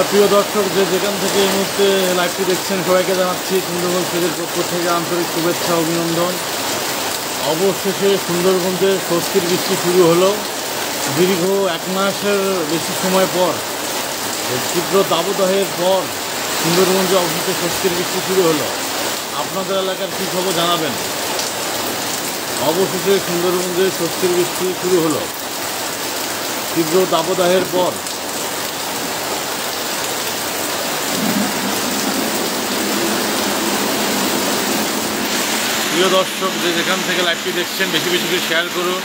প্রিয় দর্শক, যেখান থেকে এই মুহূর্তে লাইভটি দেখছেন সবাইকে জানাচ্ছি সুন্দরবন পেজের পক্ষ থেকে আন্তরিক শুভেচ্ছা অভিনন্দন। অবশেষে সুন্দরবনের স্বস্তির বৃষ্টি শুরু হলো। দীর্ঘ 1 মাসের বেশি সময় পর, তীব্র দাবদাহের পর সুন্দরবনে অবশেষে স্বস্তির বৃষ্টি শুরু হলো। আপনাদের এলাকার কী খবর জানাবেন। অবশেষে সুন্দরবনে স্বস্তির বৃষ্টি শুরু হলো তীব্র দাবদাহের পর। প্রিয় দর্শক, যেখান থেকে লাইভটি দেখছেন বেশি বেশি করে শেয়ার করুন।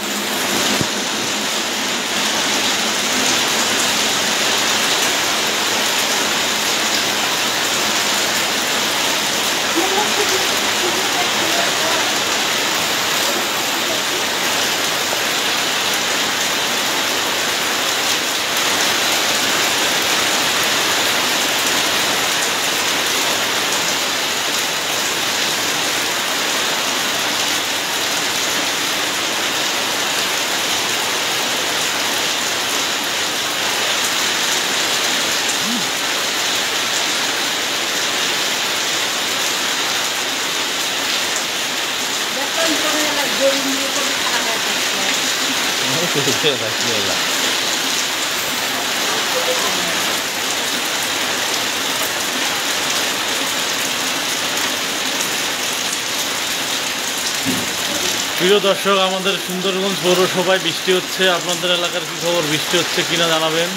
প্রিয় দর্শক, আমাদের সুন্দরগঞ্জ পৌরসভায় বৃষ্টি হচ্ছে। আপনাদের এলাকার কী খবর, বৃষ্টি হচ্ছে কিনা জানাবেন।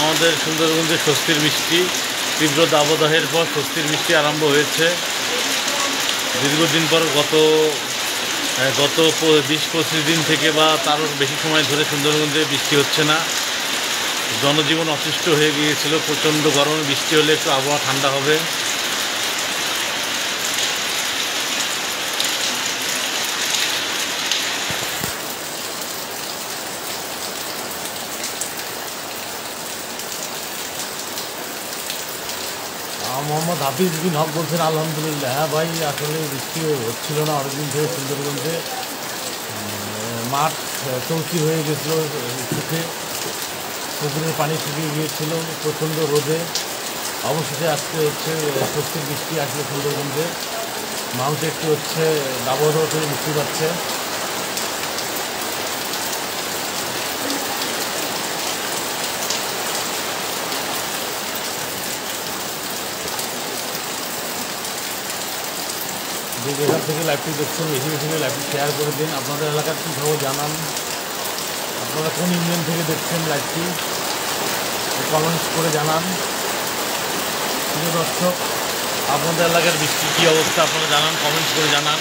আমাদের সুন্দরগঞ্জে স্বস্তির বৃষ্টি, তীব্র দাবদাহের পর স্বস্তির বৃষ্টি আরম্ভ হয়েছে। দীর্ঘদিন পর গত 20-25 দিন থেকে বা তারও বেশি সময় ধরে সুন্দরগঞ্জে বৃষ্টি হচ্ছে না। জনজীবন অতিষ্ঠ হয়ে গিয়েছিল। প্রচণ্ড গরমে বৃষ্টি হলে একটু আবহাওয়া ঠান্ডা হবে। মোহাম্মদ হাফিজ বিন হক বলছেন আলহামদুলিল্লাহ। হ্যাঁ ভাই, আসলে বৃষ্টি হচ্ছিল না অনেকদিন থেকে সুন্দরগঞ্জে। মাঠ চৌকি হয়ে গেছিলো শুকে, পুকুরের পানি শুকিয়ে গিয়েছিল প্রচণ্ড রোদে। অবশেষে আজকে হচ্ছে স্বস্তির বৃষ্টি আসলে সুন্দরগঞ্জে। মানুষ একটু হচ্ছে দাবদাহ করে বৃষ্টি পাচ্ছে। যেখান থেকে লাইভটি দেখছেন বেশি বেশি করে লাইভটি শেয়ার করে দিন। আপনাদের এলাকার কী খবর জানান। আপনারা কোন ইউনিয়ন থেকে দেখছেন লাইভটি কমেন্টস করে জানান। প্রিয় দর্শক, আপনাদের এলাকার বৃষ্টির কী অবস্থা আপনারা জানান, কমেন্টস করে জানান।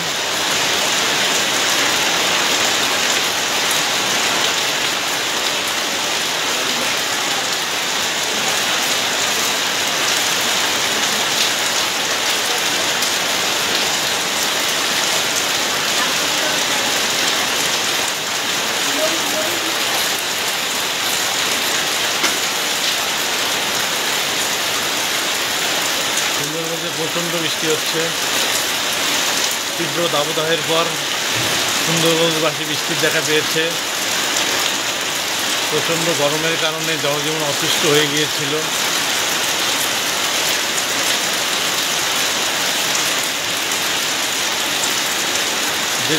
প্রচণ্ড বৃষ্টি হচ্ছে। তীব্র দাবদাহের পর সুন্দরবনবাসী বৃষ্টির দেখা পেয়েছে। প্রচণ্ড গরমের কারণে জনজীবন অতিষ্ঠ হয়ে গিয়েছিল।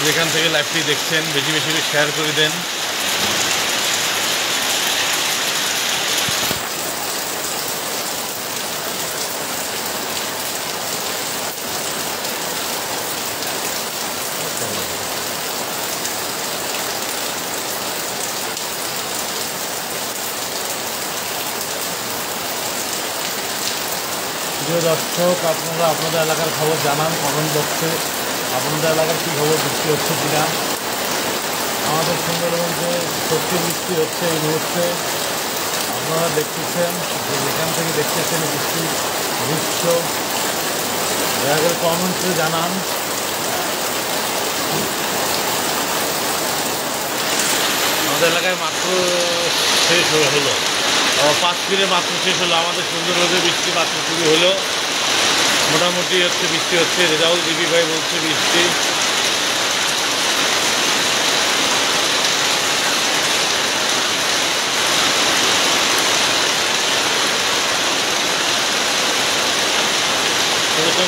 যেখান থেকে লাইভটি দেখছেন বেশি বেশি শেয়ার করে দেন। প্রিয় দর্শক, আপনারা আপনাদের এলাকার খবর জানান কমেন্ট বক্সে। আপনাদের এলাকার কী খবর, বৃষ্টি হচ্ছে কিনা। আমাদের সুন্দরবনে সত্যি বৃষ্টি হচ্ছে এই মুহূর্তে। আপনারা দেখতেছেন, যেখান থেকে দেখতেছেন বৃষ্টির দৃশ্য, দয়া করে কমেন্টসে জানান। আমাদের এলাকায় মাত্র শেষ হলো, পাসপিরে মাত্র শেষ হলো। আমাদের সুন্দরবনে বৃষ্টি মাত্র শুরু হলো। মোটামুটি হচ্ছে বৃষ্টি হচ্ছে। রেজাউল দিবি ভাই বলছে বৃষ্টি।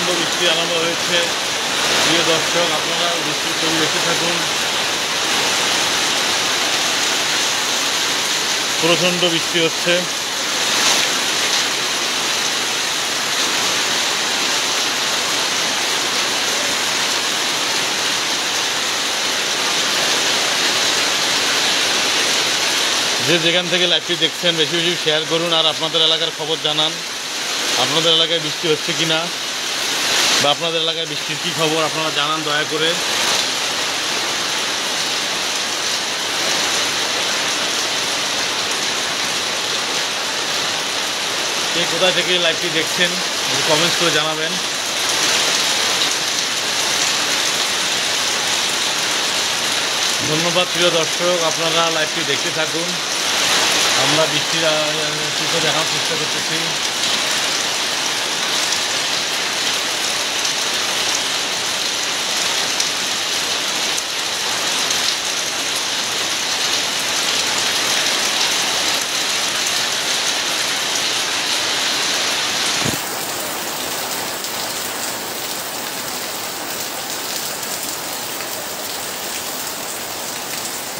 প্রচণ্ড বৃষ্টি আরম্ভ হয়েছে। প্রিয় দর্শক, আপনারা বৃষ্টির ছবি দেখতে থাকুন। প্রচণ্ড বৃষ্টি হচ্ছে। যে যেখান থেকে লাইভটি দেখছেন বেশি বেশি শেয়ার করুন, আর আপনাদের এলাকার খবর জানান। আপনাদের এলাকায় বৃষ্টি হচ্ছে কি না, বা আপনাদের এলাকায় বৃষ্টির কী খবর আপনারা জানান দয়া করে। কে কোথায় থেকে লাইভটি দেখছেন কমেন্টস করে জানাবেন। ধন্যবাদ প্রিয় দর্শক, আপনারা লাইভটি দেখতে থাকুন। আমরা বৃষ্টির চিত্র দেখার চেষ্টা করতেছি।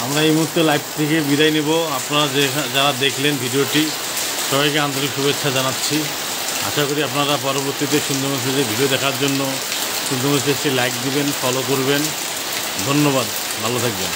আমরা এই মুহূর্তে লাইভ থেকে বিদায় নেব। আপনারা যারা দেখলেন ভিডিওটি, সবাইকে আন্তরিক শুভেচ্ছা জানাচ্ছি। আশা করি আপনারা পরবর্তীতে সুন্দরগঞ্জ পেজে ভিডিও দেখার জন্য সুন্দরগঞ্জ পেজটি লাইক দিবেন, ফলো করবেন। ধন্যবাদ, ভালো থাকবেন।